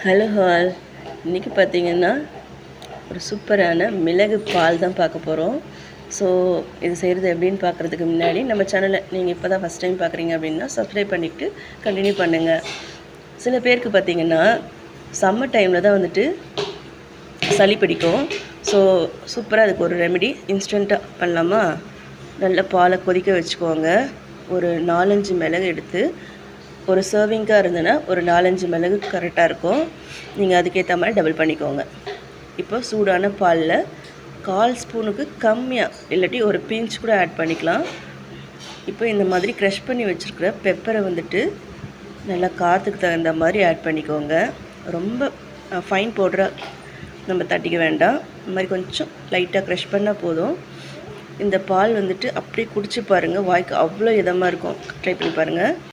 Hello hall. இன்றைக்கி பார்த்திங்கன்னா ஒரு சூப்பரான மிளகு பால் தான் பார்க்க போகிறோம். ஸோ இது செய்கிறது எப்படின்னு பார்க்குறதுக்கு முன்னாடி நம்ம சேனலை நீங்கள் இப்போ தான் ஃபஸ்ட் டைம் பார்க்குறீங்க அப்படின்னா சப்ஸ்கிரைப் பண்ணிவிட்டு கண்டினியூ பண்ணுங்கள். சில பேருக்கு பார்த்திங்கன்னா சம்மர் டைமில் தான் வந்துட்டு சளி பிடிக்கும். ஸோ சூப்பராக அதுக்கு ஒரு ரெமெடி இன்ஸ்டண்ட்டாக பண்ணலாமா? நல்ல பாலை கொதிக்க வச்சுக்கோங்க. ஒரு 4-5 மிளகு எடுத்து ஒரு சர்விங்காக இருந்ததுன்னா ஒரு 4-5 மிளகு கரெக்டாக இருக்கும். நீங்கள் அதுக்கேற்ற மாதிரி டபுள் பண்ணிக்கோங்க. இப்போ சூடான பாலில் 1/4 ஸ்பூனுக்கு கம்மியாக இல்லாட்டி ஒரு பிஞ்ச் கூட ஆட் பண்ணிக்கலாம். இப்போ இந்த மாதிரி க்ரஷ் பண்ணி வச்சுருக்கிற பெப்பரை வந்துட்டு நல்லா காற்றுக்கு தகுந்த மாதிரி ஆட் பண்ணிக்கோங்க. ரொம்ப ஃபைன் பவுடராக நம்ம தட்டிக்க வேண்டாம். இந்த மாதிரி கொஞ்சம் லைட்டாக க்ரஷ் பண்ணால் போதும். இந்த பால் வந்துட்டு அப்படியே குடிச்சு பாருங்கள். வாய்க்கு அவ்வளோ இதமாக இருக்கும். ட்ரை பண்ணி பாருங்கள்.